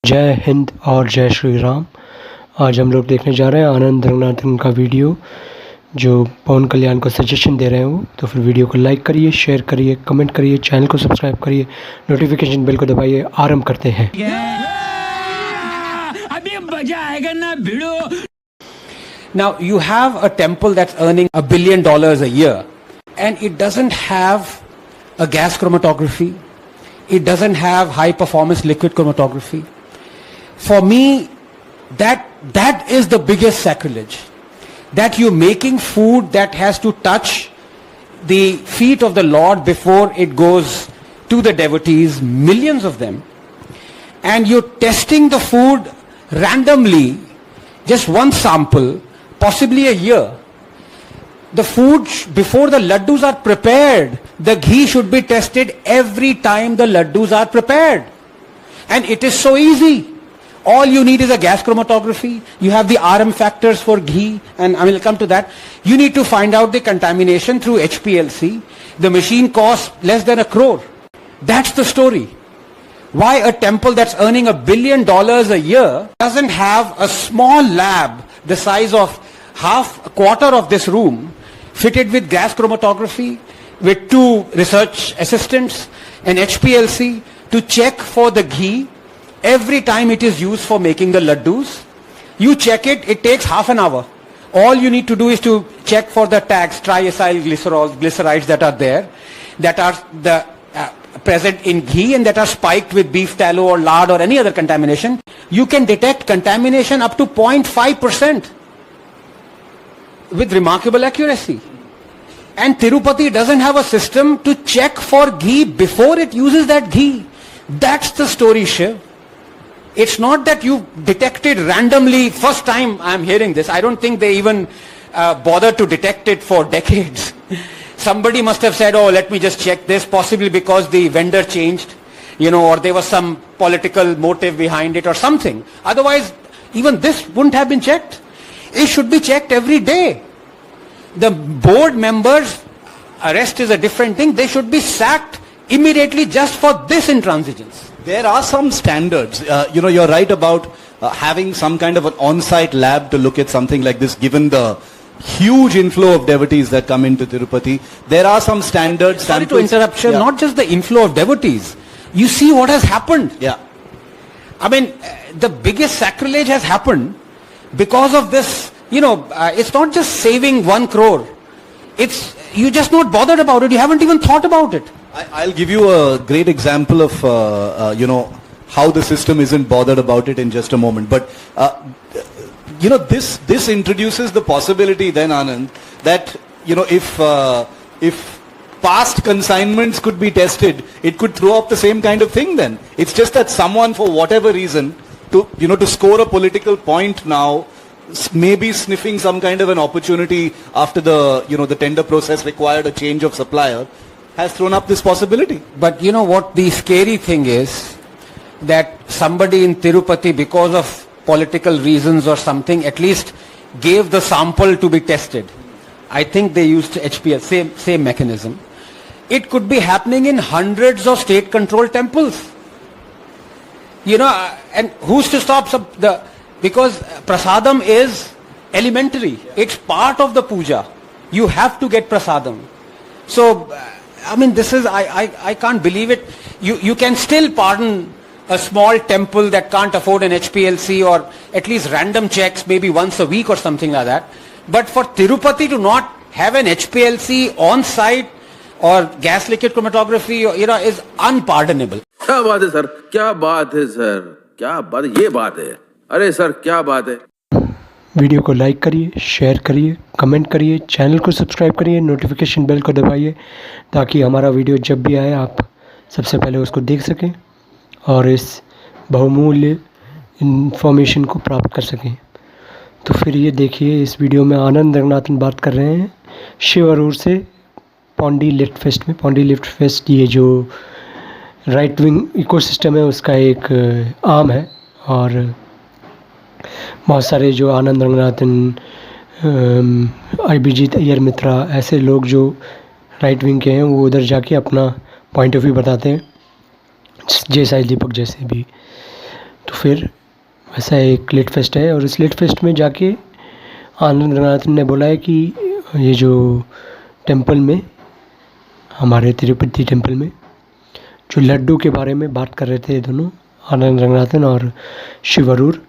जय हिंद और जय श्री राम। आज हम लोग देखने जा रहे हैं आनंद रंगनाथन का वीडियो जो पवन कल्याण को सजेशन दे रहे हैं वो। तो फिर वीडियो को लाइक करिए, शेयर करिए, कमेंट करिए, चैनल को सब्सक्राइब करिए, नोटिफिकेशन बेल को दबाइए। आरंभ करते हैं। अभी मजा आएगा ना भिड़ो। Now you have a temple that's earning $1 billion a year and it doesn't have a gas chromatography. It doesn't have high performance liquid chromatography. For me, that is the biggest sacrilege. That you're making food that has to touch the feet of the Lord before it goes to the devotees, millions of them. And you're testing the food randomly, just one sample, possibly a year. The food before the laddus are prepared, the ghee should be tested every time the laddus are prepared. And it is so easy. All you need is a gas chromatography. You have the RM factors for ghee, and I will come to that. You need to find out the contamination through HPLC. The machine costs less than $1 crore. That's the story. Why a temple that's earning $1 billion a year doesn't have a small lab the size of a quarter of this room, fitted with gas chromatography, with 2 research assistants, and HPLC to check for the ghee every time it is used for making the laddus. You check it, it takes half an hour. All you need to do is to check for the tags, triacyl glycerols, glycerides that are there, that are present in ghee and that are spiked with beef tallow or lard or any other contamination. You can detect contamination up to 0.5% with remarkable accuracy. And Tirupati doesn't have a system to check for ghee before it uses that ghee. That's the story, Shiv. It's not that you detected randomly. First time I'm hearing this. I don't think they even bothered to detect it for decades. Somebody must have said, oh, let me just check this, possibly because the vendor changed, or there was some political motive behind it or something. Otherwise, even this wouldn't have been checked. It should be checked every day. The board members, arrest is a different thing. They should be sacked immediately just for this intransigence. There are some standards. You're right about having some kind of an on-site lab to look at something like this, given the huge inflow of devotees that come into Tirupati. There are some standards. Sorry to interrupt, Shiv, not just the inflow of devotees. You see what has happened. Yeah. I mean, the biggest sacrilege has happened because of this. It's not just saving $1 crore. You just not bothered about it. You haven't even thought about it. I'll give you a great example of, how the system isn't bothered about it in just a moment. But, this introduces the possibility then, Anand, that, if past consignments could be tested, it could throw up the same kind of thing then. It's just that someone, for whatever reason, to score a political point now, maybe sniffing some kind of an opportunity after the tender process required a change of supplier, has thrown up this possibility. But you know what the scary thing is? That somebody in Tirupati, because of political reasons or something, at least gave the sample to be tested. I think they used HPL, same mechanism. It could be happening in hundreds of state-controlled temples. And who's to stop because prasadam is elementary. It's part of the puja. You have to get prasadam. So, this is, I can't believe it. You can still pardon a small temple that can't afford an HPLC or at least random checks maybe once a week or something like that. But for Tirupati to not have an HPLC on site or gas liquid chromatography, is unpardonable. क्या बात है sir, क्या बात है sir, क्या बात है, ये बात है, अरे सर क्या बात है। वीडियो को लाइक करिए, शेयर करिए, कमेंट करिए, चैनल को सब्सक्राइब करिए, नोटिफिकेशन बेल को दबाइए ताकि हमारा वीडियो जब भी आए आप सबसे पहले उसको देख सकें और इस बहुमूल्य इन्फॉर्मेशन को प्राप्त कर सकें। तो फिर ये देखिए, इस वीडियो में आनंद रंगनाथन बात कर रहे हैं शिव अरूर से पौंडी लिफ्ट फेस्ट में। पौंडी लिफ्ट फेस्ट ये जो राइट विंग इकोसिस्टम है उसका एक आर्म है और बहुत सारे जो आनंद रंगनाथन, अभिजीत अय्यर मित्रा, ऐसे लोग जो राइट विंग के हैं वो उधर जाके अपना पॉइंट ऑफ व्यू बताते हैं, जय साई दीपक जैसे भी। तो फिर वैसा एक लिट फेस्ट है, और इस लिट फेस्ट में जाके आनंद रंगनाथन ने बोला है कि ये जो टेम्पल में, हमारे तिरुपति टेम्पल में जो लड्डू के बारे में बात कर रहे थे दोनों, आनंद रंगनाथन और शिव अरूर।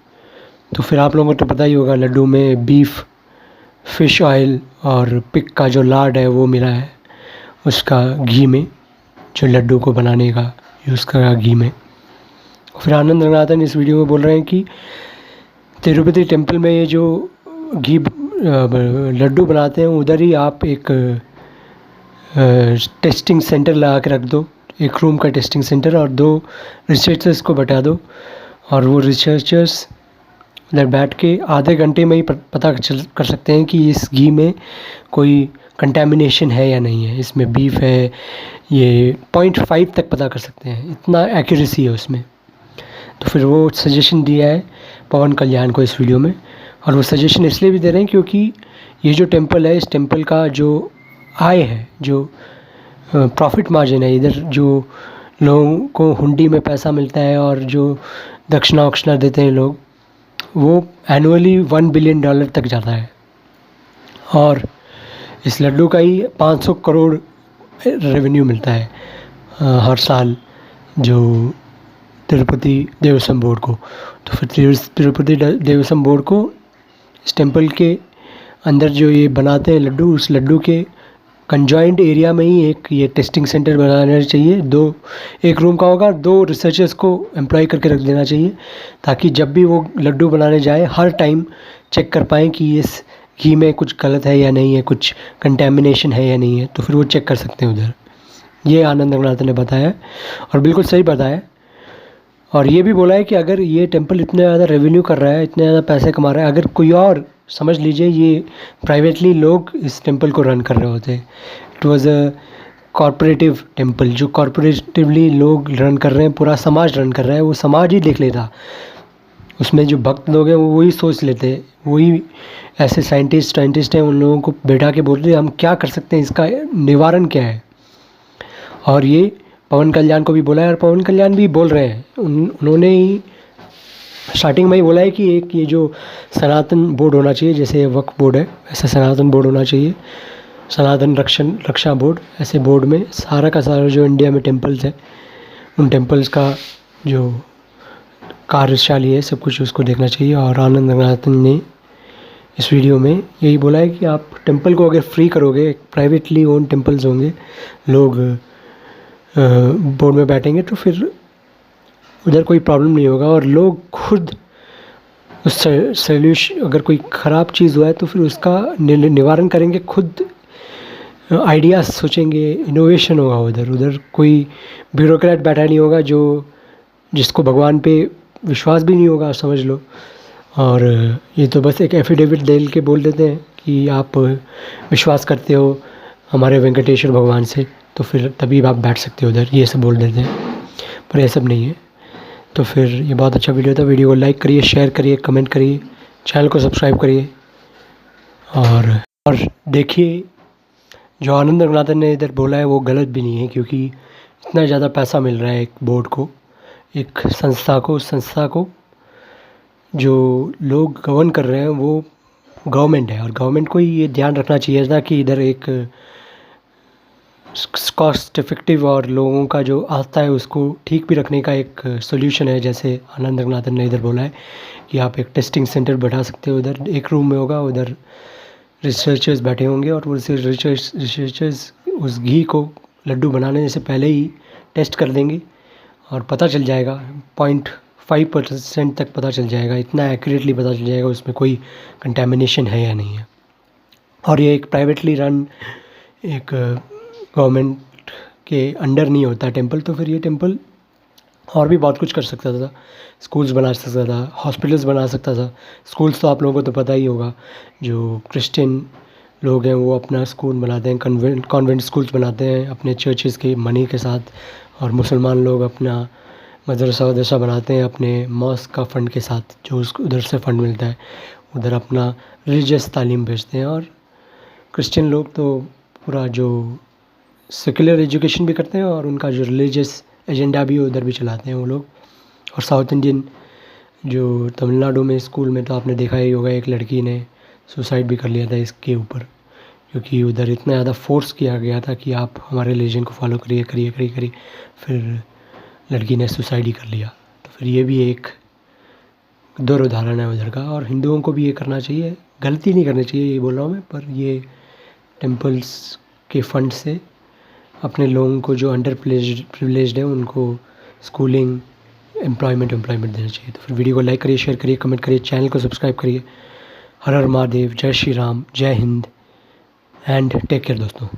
तो फिर आप लोगों को तो पता ही होगा, लड्डू में बीफ, फिश ऑयल और पिग का जो लाड है वो मिला है उसका घी में, जो लड्डू को बनाने का यूज़ करा घी में। फिर आनंद रंगनाथन इस वीडियो में बोल रहे हैं कि तिरुपति टेम्पल में ये जो घी लड्डू बनाते हैं, उधर ही आप एक टेस्टिंग सेंटर लगा के रख दो, एक रूम का टेस्टिंग सेंटर, और 2 रिसर्चर्स को बैठा दो, और वो रिसर्चर्स उधर बैठ के आधे घंटे में ही पता कर सकते हैं कि इस घी में कोई कंटेमिनेशन है या नहीं है, इसमें बीफ है, ये 0.5 तक पता कर सकते हैं, इतना एक्यूरेसी है उसमें। तो फिर वो सजेशन दिया है पवन कल्याण को इस वीडियो में, और वो सजेशन इसलिए भी दे रहे हैं क्योंकि ये जो टेम्पल है, इस टेम्पल का जो आय है, जो प्रॉफिट मार्जिन है, इधर जो लोगों को हुंडी में पैसा मिलता है और जो दक्षिणा देते हैं लोग, वो एनुअली $1 बिलियन तक जाता है। और इस लड्डू का ही 500 करोड़ रेवेन्यू मिलता है हर साल जो तिरुपति देवस्थानम बोर्ड को। तो फिर तिरुपति देवस्थानम बोर्ड को इस टेम्पल के अंदर जो ये बनाते हैं लड्डू, उस लड्डू के कंजॉइंट एरिया में ही एक ये टेस्टिंग सेंटर बनाना चाहिए। एक रूम का होगा, 2 रिसर्चर्स को एम्प्लॉय करके रख देना चाहिए, ताकि जब भी वो लड्डू बनाने जाए हर टाइम चेक कर पाएँ कि इस घी में कुछ गलत है या नहीं है, कुछ कंटेमिनेशन है या नहीं है, तो फिर वो चेक कर सकते हैं उधर। ये आनंद रंगनाथन ने बताया और बिल्कुल सही बताया। और ये भी बोला है कि अगर ये टेम्पल इतना ज़्यादा रेवेन्यू कर रहा है, इतने ज़्यादा पैसे कमा रहा है, अगर कोई और, समझ लीजिए ये प्राइवेटली लोग इस टेम्पल को रन कर रहे होते, it was a corporative temple, जो कॉरपोरेटिवली लोग रन कर रहे हैं, पूरा समाज रन कर रहा है, वो समाज ही देख लेता, उसमें जो भक्त लोग हैं वो वही सोच लेते, वही ऐसे साइंटिस्ट हैं, उन लोगों को बैठा के बोलते हैं हम क्या कर सकते हैं, इसका निवारण क्या है। और ये पवन कल्याण को भी बोला है, और पवन कल्याण भी बोल रहे हैं, उन्होंने ही स्टार्टिंग में ही बोला है कि एक ये जो सनातन बोर्ड होना चाहिए, जैसे वक्फ बोर्ड है वैसा सनातन बोर्ड होना चाहिए, सनातन रक्षा बोर्ड। ऐसे बोर्ड में सारा का सारा जो इंडिया में टेम्पल्स है, उन टेम्पल्स का जो कार्यशाली है सब कुछ उसको देखना चाहिए। और आनंद रंगनाथन ने इस वीडियो में यही बोला है कि आप टेम्पल को अगर फ्री करोगे, प्राइवेटली ओन टेम्पल्स होंगे, लोग बोर्ड में बैठेंगे, तो फिर उधर कोई प्रॉब्लम नहीं होगा, और लोग खुद उस सोल्यूशन, अगर कोई ख़राब चीज़ हुआ है तो फिर उसका निवारण करेंगे, खुद आइडियाज़ सोचेंगे, इनोवेशन होगा उधर कोई ब्यूरोक्रेट बैठा नहीं होगा जिसको भगवान पे विश्वास भी नहीं होगा, समझ लो। और ये तो बस एक एफिडेविट दे के बोल देते हैं कि आप विश्वास करते हो हमारे वेंकटेश्वर भगवान से, तो फिर तभी आप बैठ सकते हो उधर, ये सब बोल देते हैं, पर ये सब नहीं है। तो फिर ये बहुत अच्छा वीडियो था, वीडियो को लाइक करिए, शेयर करिए, कमेंट करिए, चैनल को सब्सक्राइब करिए, और देखिए जो आनंद रंगनाथन ने इधर बोला है वो गलत भी नहीं है, क्योंकि इतना ज़्यादा पैसा मिल रहा है एक बोर्ड को, एक संस्था को, उस संस्था को जो लोग गवर्न कर रहे हैं वो गवर्नमेंट है, और गवर्नमेंट को ही ये ध्यान रखना चाहिए था कि इधर एक कॉस्ट इफ़ेक्टिव और लोगों का जो आता है उसको ठीक भी रखने का एक सोल्यूशन है। जैसे आनंद रंगनाथन ने इधर बोला है कि आप एक टेस्टिंग सेंटर बैठा सकते हो, उधर एक रूम में होगा, उधर रिसर्चर्स बैठे होंगे, और वो रिसर्चर्स उस घी को लड्डू बनाने से पहले ही टेस्ट कर देंगे और पता चल जाएगा, 0.5% तक पता चल जाएगा, इतना एक्यूरेटली पता चल जाएगा उसमें कोई कंटेमिनेशन है या नहीं है। और ये एक प्राइवेटली रन, एक गवर्नमेंट के अंडर नहीं होता टेम्पल, तो फिर ये टेम्पल और भी बहुत कुछ कर सकता था, स्कूल्स बना सकता था, हॉस्पिटल्स बना सकता था। स्कूल्स तो आप लोगों को तो पता ही होगा, जो क्रिश्चियन लोग हैं वो अपना स्कूल बनाते हैं, कॉन्वेंट स्कूल्स बनाते हैं अपने चर्चेज़ के मनी के साथ, और मुसलमान लोग अपना मदरसा वदरसा बनाते हैं अपने मॉस्क का फ़ंड के साथ, जो उसको उधर से फ़ंड मिलता है, उधर अपना रिलीजियस तालीम भेजते हैं। और क्रिश्चियन लोग तो पूरा जो सेकुलर एजुकेशन भी करते हैं, और उनका जो रिलीजियस एजेंडा भी उधर भी चलाते हैं वो लोग। और साउथ इंडियन जो तमिलनाडु में स्कूल में तो आपने देखा ही होगा, एक लड़की ने सुसाइड भी कर लिया था इसके ऊपर, क्योंकि उधर इतना ज़्यादा फोर्स किया गया था कि आप हमारे रिलीजन को फॉलो करिए करिए करिए करिए, फिर लड़की ने सुसाइड ही कर लिया। तो फिर ये भी एक दो उदाहरण है उधर का। और हिंदुओं को भी ये करना चाहिए, गलती नहीं करनी चाहिए ये बोल रहा हूँ मैं, पर ये टेम्पल्स के फंड से अपने लोगों को जो अंडर प्रिविलेज्ड है उनको स्कूलिंग, एम्प्लॉयमेंट देना चाहिए। तो फिर वीडियो को लाइक करिए, शेयर करिए, कमेंट करिए, चैनल को सब्सक्राइब करिए। हर हर महादेव, जय श्री राम, जय हिंद एंड टेक केयर दोस्तों।